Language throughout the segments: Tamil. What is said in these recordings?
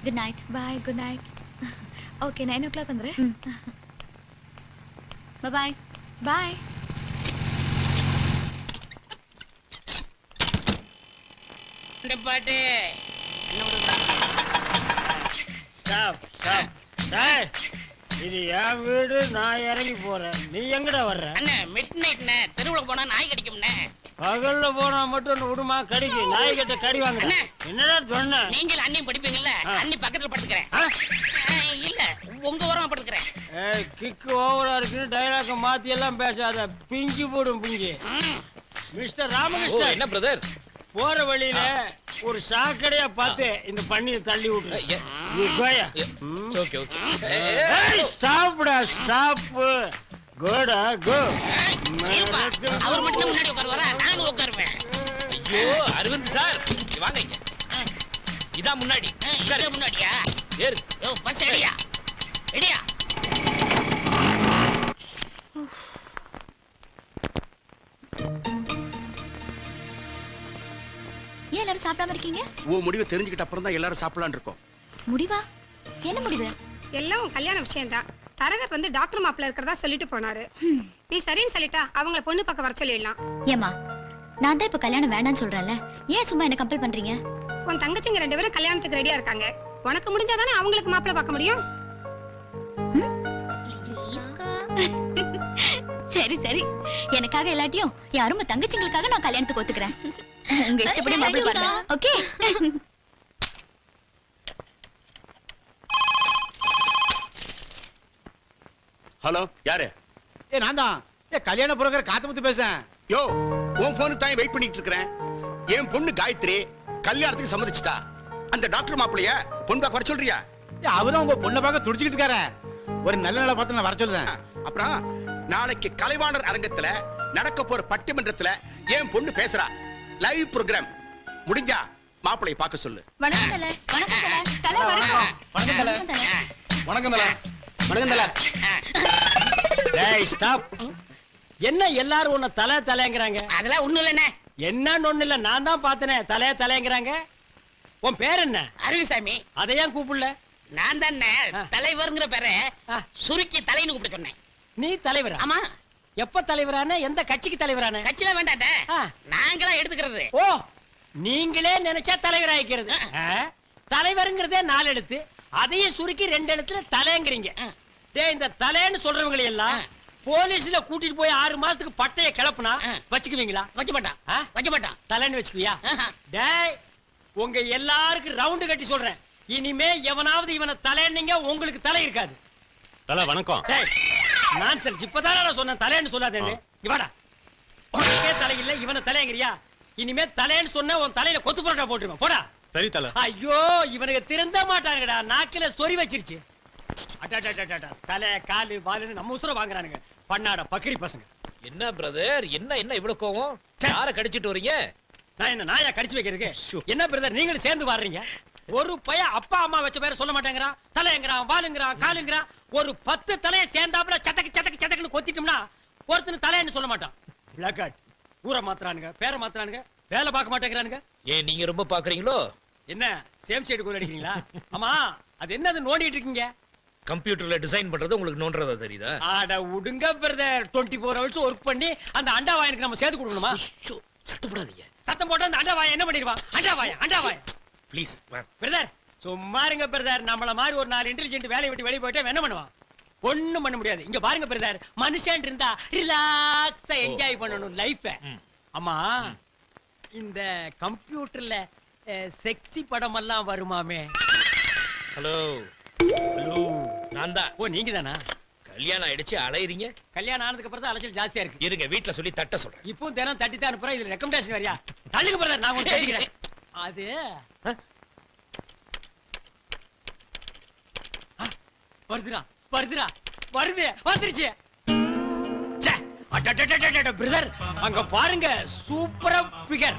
Good night. Bye, good night. Okay, 9 o'clock வந்துரு. பாய். பாய். இந்த பாட்டு ஸ்டாப் ஸ்டாப். டேய், இது என் வீடு, நான் இறங்கி போறேன். நீ எங்கடா வர்ற? அண்ணே மிட் நைட்ண்ணே, தெருவுல போனா நாய் கடிக்கும்ண்ணே. பகல்ல போனா மட்டும் விடுமா கடிக்கு? நாய் கிட்ட கடி வாங்க. அண்ணே. என்னடா சொன்ன? நீங்கள் அண்ணி படிப்பீங்கல்ல, அண்ணி பக்கத்துல படுத்துக்கிறேன். இல்ல உங்க ஓரமா படுத்துக்கிறேன். ஏய், கிக்கு ஓவரா இருக்குன்னு டைலாக மாத்தி எல்லாம் பேசாத, பிஞ்சு போடும் பிஞ்சு. மிஸ்டர் ராமகிருஷ்ணன், என்ன பிரதர்? போற வழியில ஒரு சாக்கடையா பார்த்து இந்த பண்ணியை தள்ளி விட்டுரு. Okay okay. ஸ்டாப்டா, ஸ்டாப். கோடா கோ. அவர் மட்டும் முன்னாடி உட்காருவாரா? நானும் உட்காருவேன். ஐயோ அரவிந்த் சார், வாங்க இங்க. இதான் முன்னாடி. இங்க முன்னாடியா? ஏறு. யோ பஸ் ரெடியா? ரெடியா? ஏன் எல்லாரும் சாப்பிடாம இருக்கீங்க? முடிவை தெரிஞ்சுக்கிட்ட அப்புறம் தான் எல்லாரும் சாப்பிடலாம்னு இருக்கோம். முடிவா? என்ன முடிவு? எல்லாம் உன் கல்யாண விஷயம் தான். தரகர் வந்து டாக்டர் மாப்பிள்ள இருக்கிறதா சொல்லிட்டு போனாரு. நீ சரின்னு சொல்லிட்டா அவங்கள பொண்ணு பக்கம் வர சொல்லிடலாம். ஏமா, நான் தான் இப்ப கல்யாணம் வேண்டாம்னு சொல்றேன்ல, ஏன் சும்மா என்ன கம்பல் பண்றீங்க? உன் தங்கச்சிங்க 2 பேரும் கல்யாணத்துக்கு ரெடியா இருக்காங்க. உனக்கு முடிஞ்சாதானே அவங்களுக்கு மாப்பிள்ள பார்க்க முடியும். சரி சரி, எனக்காக எல்லாத்தையும் யாரும் தங்கச்சிங்களுக்காக நான் கல்யாணத்துக்கு ஒத்துக்கிறேன். உங்க இஷ்டப்படி மாப்பிள்ளை பாருங்க. ஓகே. ஹலோ, யாரு? நான் தான் கல்யாண புரோக்கர் காத்தமுத்து பேசுறேன். யோ, உன் போனுக்கு தான் வெயிட் பண்ணிட்டு இருக்கிறேன். என் பொண்ணு காயத்ரி கல்யாணத்துக்கு சம்மதிச்சிட்டா. அந்த டாக்டர் மாப்பிளைய பொண்ணு பார்க்க வர சொல்றியா? அவரும் உங்க பொண்ணை பார்க்க துடிச்சுக்கிட்டு இருக்காரு. ஒரு நல்ல நாளை பார்த்து நான் வர சொல்லுறேன். அப்புறம் நாளைக்கு கலைவாணர் அரங்கத்துல நடக்க போற பட்டிமன்றத்துல என் பொண்ணு பேசுறா. Live programme. முடிஞ்சா மாப்பிளைய பார்க்க சொல்லு. வணக்கம் தல. வணக்கம் தல. தல வணக்கம். வணக்கம் தல. வணக்கம் தல. வணக்கம் தல. டேய் ஸ்டாப். என்ன எல்லாரும் உன்னை தலை தலைங்கறாங்க? அதெல்லாம் ஒண்ணும் இல்லண்ணே. என்னன்னு ஒண்ணு இல்ல, நான் தான் பார்த்தனே தலை தலைங்கறாங்க. உன் பேர் என்ன? அரவிசாமி. அதை ஏன் கூப்பிடல? நான் தானே தலைவர்ங்கிற பேரை சுருக்கி தலைன்னு கூப்பிட சொன்னேன். நீ தலைவரா? ஆமா. எப்ப தலைவரான? எந்த கட்சிக்கு தலைவரான? கட்சியில வேண்டாட்டே, நாங்களா எடுத்துக்கிறது. ஓ, நீங்களே நினைச்சா தலைவர் ஆயிக்கிறது. தலைவருங்கிறதே 4 எழுத்து, அதையும் சுருக்கி 2 எழுத்துல தலைங்கிறீங்க. டேய், இந்த தலைன்னு சொல்றவங்களை எல்லாம் போலீஸ்ல கூட்டிட்டு போய் 6 மாசத்துக்கு பட்டைய கிளப்புனா வச்சுக்குவீங்களா? வைக்க மாட்டான். வைக்க மாட்டான். தலைன்னு வச்சுக்குவியா? டேய், உங்க எல்லாருக்கும் ரவுண்டு கட்டி சொல்றேன், இனிமே எவனாவது இவனை தலைன்னீங்க உங்களுக்கு தலை இருக்காது. தல வணக்கம். நான்சென்ஸ். இப்பதானே நான் சொன்னேன் தலைன்னு சொல்லாதேன்னு. இவாடா, உனக்கே தலை இல்ல, இவனை தலைங்கிறியா? இனிமே தலைன்னு சொன்ன உன் தலையில கொத்து பரோட்டா போட்டுருவேன். போடா. சரி தல. ஐயோ, இவனுக்கு திருந்த மாட்டானுங்கடா, நாக்கில சொறி வச்சிருச்சு. தலை காலு வாலுன்னு நம்ம உசுர வாங்குறானுங்க, பண்ணாட பக்கிரி பசங்க. என்ன பிரதர், என்ன என்ன இவ்வளவு கோவம்? யார கடிச்சிட்டு வரீங்க? நான் என்ன நாயா கடிச்சு வைக்கிறதுக்கு? என்ன பிரதர், நீங்களும் சேர்ந்து வர்றீங்க? ஒரு பைய அப்பா அம்மா வச்ச பேரை சொல்ல மாட்டேங்கிறான். தலைங்கிறான், வாலுங்கிறான், காலுங்கிறான். ஒரு 10 தலையை சேர்ந்தாப்புல சட்டக்கு சட்டக்கு சட்டக்குன்னு கொத்திட்டோம்னா ஒருத்தனு தலைன்னு சொல்ல மாட்டான். பிளாக் ஊரை மாத்துறானுங்க, பேரை மாத்துறானுங்க, வேலை பார்க்க மாட்டேங்கிறானுங்க. ஏன் நீங்க ரொம்ப பாக்குறீங்களோ? என்ன சேம் சைடு கோல் அடிக்கிறீங்களா? ஆமா, அது என்னது நோண்டிட்டு இருக்கீங்க? கம்ப்யூட்டர்ல டிசைன் பண்றது உங்களுக்கு நோன்றதா தெரியுதா? ஆட உடுங்க பிரதர், 24 hours ஒர்க் பண்ணி அந்த அண்டா வாயனுக்கு நம்ம சேர்த்து கொடுக்கணுமா? சத்தம் போடாதீங்க. சத்தம் போட்டா அந்த அண்டா வாய என்ன பண்ணிடுவான்? அண்டா வாய ப்ளீஸ் பிரதர், சும்மா இருங்க பிரதர். நம்மள மாதிரி ஒரு 4 இன்டெலிஜென்ட் வேலையை விட்டு வெளியே போயிட்டா என்ன பண்ணுவான்? ஒண்ணும் பண்ண முடியாது. இங்க பாருங்க பிரதர், மனுஷன் இருந்தா ரிலாக்ஸா என்ஜாய் பண்ணணும் லைஃப. ஆமா, இந்த கம்ப்யூட்டர்ல செக்ஸி படம் எல்லாம் வருமாமே? ஹலோ ஹலோ, நான் தான். ஓ, நீங்க தானா? கல்யாணம் ஆயிடுச்சு, அலையறீங்க. கல்யாணம் ஆனதுக்கு அப்புறம் தான் அலைச்சல் ஜாஸ்தியா இருக்கு. இருங்க, வீட்ல சொல்லி தட்ட சொல்றேன். இப்போ தினம் தட்டி தான் அனுப்புறேன். இதுல ரெக்கமெண்டேஷன் வரியா? தள்ளுங்க பிரதர், நான் உங்களுக்கு கேட்கிறேன். அது வருதுடா, வருதுடா, வருது, வந்துருச்சு. பிரதர், அங்க பாருங்க, சூப்பரா பிகர்.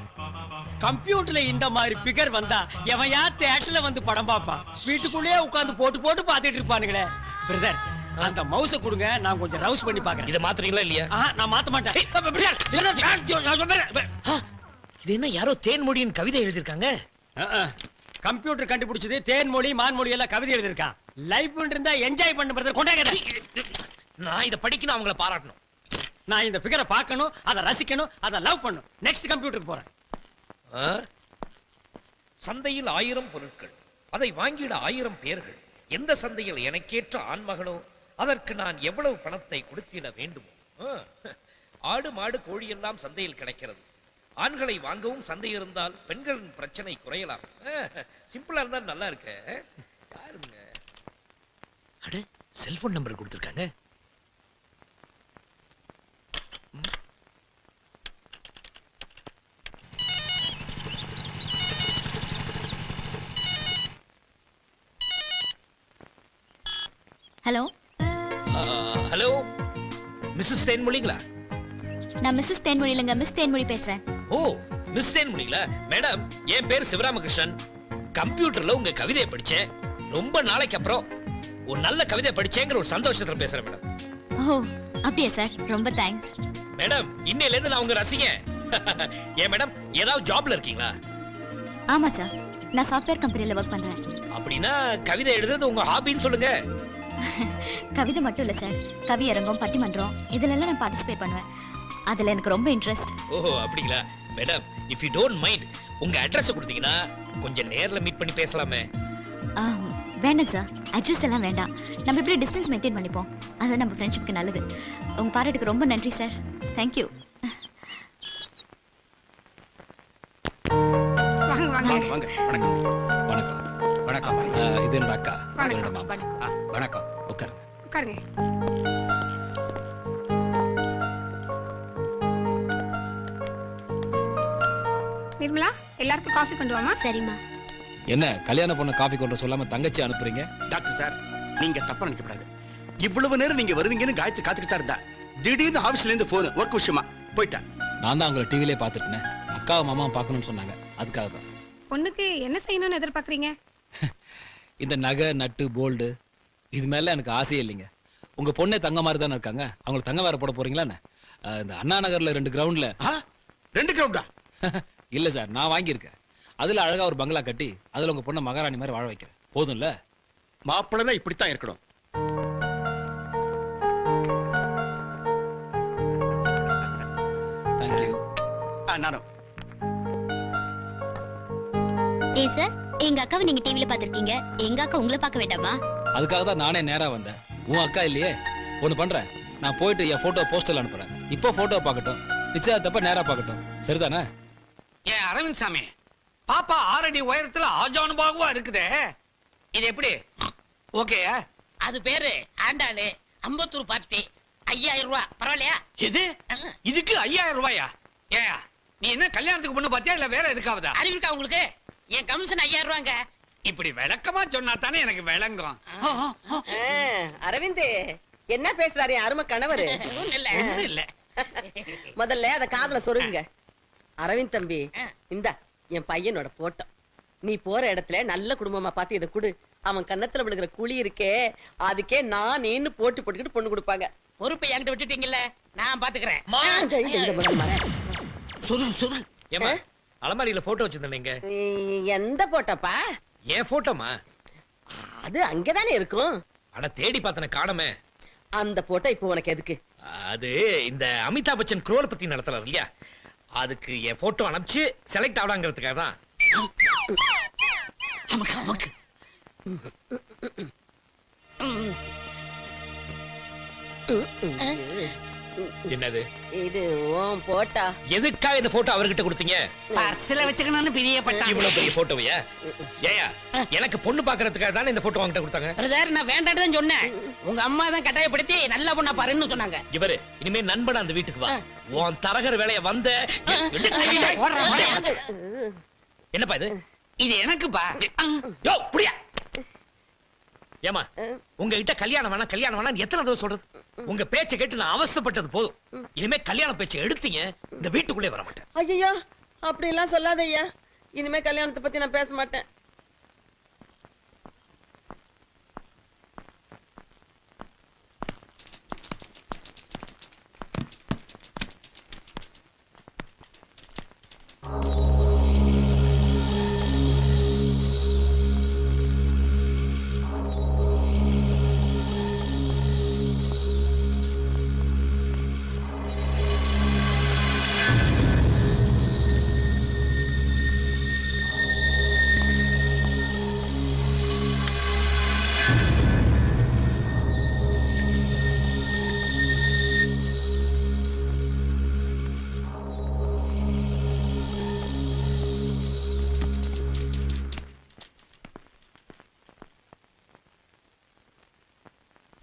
கம்ப்யூட்டர்ல இந்த மாதிரி பிகர் வந்தா எவன் யா தியேட்டர்ல வந்து படம் பாப்பான்? வீட்டுக்குள்ளேயே உட்கார்ந்து போட்டு போட்டு பாத்துட்டு இருப்பானுங்களே. பிரதர், அந்த மவுஸ கொடுங்க, நான் கொஞ்சம் ரவுஸ் பண்ணி பாக்குறேன். இத மாத்துறீங்களா இல்லையா? நான் மாத்த மாட்டேன். இது என்ன யாரோ தேன்மொழியின் கவிதை எழுதிருக்காங்க? கம்ப்யூட்டர் கண்டுபிடிச்சது தேன்மொழி மான்மொழி எல்லாம் கவிதை எழுதிருக்கான். லைஃப் இருந்தா என்ஜாய் பண்ண பிரதர். கொண்டாங்க. நான் இத படிக்கணும், அவங்கள பாராட்டணும். நான் இந்த ஃபிகரை பார்க்கணும், அதை ரசிக்கணும், அதை லவ் பண்ணணும். நெக்ஸ்ட் கம்ப்யூட்டருக்கு போறேன். சந்தையில் 1000 பொருட்கள், அதை வாங்கிட 1000 பேர்கள். எந்த சந்தையில் எனக்கேற்ற ஆண்மகனோ அதற்கு நான் எவ்வளவு பணத்தை கொடுத்திட வேண்டுமோ. ஆடு மாடு கோழி எல்லாம் சந்தையில் கிடைக்கிறது. ஆண்களை வாங்கவும் சந்தை இருந்தால் பெண்களின் பிரச்சனை குறையலாம். சிம்பிளா இருந்தா நல்லா இருக்க. யாருங்க? அட, செல்போன் நம்பர் கொடுத்திருக்காங்க. ஹலோ, ஹலோ, மிஸ்ஸஸ் தேன்மொழிங்களா? நான் மிஸ்ஸஸ் தேன்மொழி இல்லைங்க, மிஸ் தேன்மொழி பேசுறேன். ஓ, மிஸ் தேன்மொழிங்களா? மேடம், என் பேர் சிவராமகிருஷ்ணன். கம்ப்யூட்டர்ல உங்க கவிதையை படிச்சேன். ரொம்ப நாளைக்கு அப்புறம் ஒரு நல்ல கவிதை படிச்சேங்கிற ஒரு சந்தோஷத்துல பேசுறேன் மேடம். ஓ, அப்படியா சார்? ரொம்ப தேங்க்ஸ். மேடம், இன்னையில இருந்து நான் உங்க ரசிகன். ஏன் மேடம், ஏதாவது ஜாப்ல இருக்கீங்களா? ஆமா சார், நான் சாஃப்ட்வேர் கம்பெனில ஒர்க் பண்றேன். அப்படின்னா கவிதை எழுதுறது உங்க ஹாபின்னு சொல்லுங்க. கவிதை மட்டும் இல்ல சார், கவியரங்கம், பட்டிமன்றம் இதுலெல்லாம் நான் பார்ட்டிசிபேட் பண்ணுவேன். அதுல எனக்கு ரொம்ப இன்ட்ரெஸ்ட். ஓஹோ, அப்படிங்களா? Madam, if you don't mind, உங்க அட்ரஸ் கொடுத்தீங்கன்னா கொஞ்சம் நேர்ல மீட் பண்ணி பேசலாமே. வேண்டாம் சார், அட்ரஸ் எல்லாம் வேண்டாம். நம்ம இப்படி டிஸ்டன்ஸ் மெயின்டைன் பண்ணிப்போம். அது நம்ம ஃப்ரெண்ட்ஷிப்க்கு நல்லது. உங்க பாராட்டுக்கு ரொம்ப நன்றி சார். தேங்க்யூ. வாங்க வாங்க. வாங்க வணக்கம். வணக்கம். வணக்கம். இது என்னோட அக்கா. வணக்கம். என்னோட மாமா. வணக்கம். உட்காருங்க. உட்காருங்க. நிர்மலா, எல்லாருக்கும் காஃபி கொண்டு வாமா. சரிம்மா. என்ன கல்யாண பொண்ணு காஃபி கொண்டு சொல்லாம தங்கச்சி அனுப்புறீங்க? டாக்டர் சார், நீங்க தப்பா நினைக்கப்படாது. இவ்வளவு நேரம் நீங்க வருவீங்கன்னு காயத்ரி காத்துக்கிட்டா இருந்தா, திடீர்னு ஆபீஸ்ல இருந்து போன் ஒர்க் விஷயமா போயிட்டேன். நான் தான் அவங்கள டிவிலே பார்த்துட்டேன். அக்காவும் மாமாவும் பார்க்கணும்னு சொன்னாங்க, அதுக்காக தான். பொண்ணுக்கு என்ன செய்யணும்னு எதிர்பார்க்கறீங்க? இந்த நகை நட்டு போல்டு இது மேல எனக்கு ஆசையே இல்லைங்க. உங்க பொண்ணே தங்க மாதிரி தானே இருக்காங்க, அவங்களுக்கு தங்க வேற போட போறீங்களா? இந்த அண்ணா நகர்ல 2 கிரவுண்ட்ல 2 கிரவுண்டா? இல்ல சார், நான் வாங்கியிருக்கேன். அதுல அழகா ஒரு பங்களா கட்டி அதுல உங்க பொண்ணை மகாராணி மாதிரி வாழ வைக்கிறேன். போதும்ல? மாப்பிள்ளை இப்படித்தான் இருக்கணும். தேங்க்யூ. நானும். ஏய் சார், எங்க அக்காவை நீங்க டிவில பாத்திருக்கீங்க, எங்க அக்கா உங்களை பார்க்க வேண்டாமா? அதுக்காக தான் நானே நேரா வந்தேன். உன் அக்கா இல்லையே, ஒண்ணு பண்றேன், நான் போயிட்டு என் போட்டோ போஸ்டர்ல அனுப்புறேன். இப்போ போட்டோ பார்க்கட்டும், நிச்சயத்தப்ப நேரா பார்க்கட்டும். சரிதானே? ஏன் அரவிந்த் சாமி, பாப்பா 6 அடி உயரத்துல ஆஜானுபாகுவா இருக்குதே, இது எப்படி ஓகே? அது பேரு ஆண்டாளு, அம்பத்தூர் பார்ட்டி, 5000 ரூபாய். பரவாயில்லையா? இது இதுக்கு 5000 ரூபாயா? ஏயா, நீ என்ன கல்யாணத்துக்கு பொண்ணு பாத்தியா இல்ல வேற எதுக்காவதா? அறிவிக்கா உங்களுக்கு? என் கமிஷன் 5000 ரூபாங்க. இப்படி விளக்கமா சொன்னா தானே எனக்கு விளங்கும். அரவிந்த் என்ன பேசுறாரு அருமை கணவரு? ஒண்ணும் இல்ல. ஒண்ணும் இல்ல. முதல்ல அத காதுல சொருங்க. அரவிந்த் தம்பி, இந்த என் பையனோட போட்டோ. நீ போற இடத்துல நல்ல குடும்பமா பார்த்து இதை கொடு. அவன் கன்னத்துல விழுகிற குழி இருக்கே, அதுக்கே நான் நீன்னு போட்டுக்கிட்டு பொண்ணு கொடுப்பாங்க. பொறுப்பை என்கிட்ட விட்டுட்டீங்கல்ல, நான் பாத்துக்கிறேன். ஏமா, அலமாரியில போட்டோ வச்சிருந்தேங்க. எந்த போட்டோப்பா? ஏன் போட்டோமா? அது அங்கதானே இருக்கும். அட, தேடி பார்த்தன காணமே. அந்த போட்டோ இப்போ உனக்கு எதுக்கு? அது இந்த அமிதாப் பச்சன் குரோல் பத்தி நடத்துறாரு இல்லையா, அதுக்கு என் போட்டோ அனுப்பிச்சு செலக்ட் ஆகலாங்கிறதுக்காக தான். நமக்கு நமக்கு என்னது இது உன் போட்டா? எதுக்காக இந்த போட்டோ அவர்கிட்ட கொடுத்தீங்க? பர்ஸ்ல வச்சுக்கணும்னு பிரியப்பட்டான். இவ்வளவு பெரிய போட்டோவையா? ஏயா, எனக்கு பொண்ணு பாக்குறதுக்காக தானே இந்த போட்டோ வாங்கிட்ட கொடுத்தாங்க. பிரதர், நான் வேண்டான்னு தான் சொன்னேன். உங்க அம்மா தான் கட்டாயப்படுத்தி நல்ல பொண்ணா பாருன்னு சொன்னாங்க. இவரு இனிமே நண்பன் அந்த வீட்டுக்கு வா, உன் தரகர் வேலைய வந்த. என்னப்பா இது? இது எனக்குப்பா. யோ, புடியா. ஏமா, உங்ககிட்ட கல்யாணம் வேணாம் எத்தனை தடவை சொல்றது? உங்க பேச்சை கேட்டு நான் அவசப்பட்டது போதும். இனிமே கல்யாண பேச்சை எடுத்தீங்க, இந்த வீட்டுக்குள்ளே வர மாட்டேன். ஐயோ, அப்படி எல்லாம் சொல்லாத ஐயா. இனிமே கல்யாணத்தை பத்தி நான் பேச மாட்டேன்.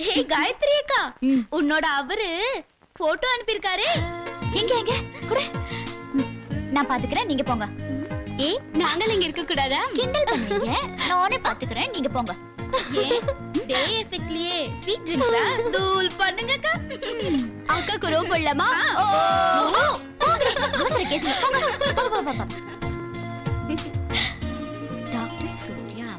ஹே காயத்ரி அக்கா, உன்னோட அவரு போட்டோ அனுப்பியிருக்காரு. எங்க எங்க குடு. நான் பாத்துக்கிறேன், நீங்க போங்க. ஏய், நாங்கள் இங்க இருக்க கூடாதா? கிண்டல் பண்ணுவீங்க. நானே பாத்துக்கிறேன், நீங்க போங்க. டே எஃபெக்ட்லியே ஸ்வீட் ட்ரிங்க்ஸா தூள் பண்ணுங்க அக்கா. அக்காக்கு ரோப் போடலாமா? ஓ அவசர கேஸ். போங்க. டாக்டர் சூர்யா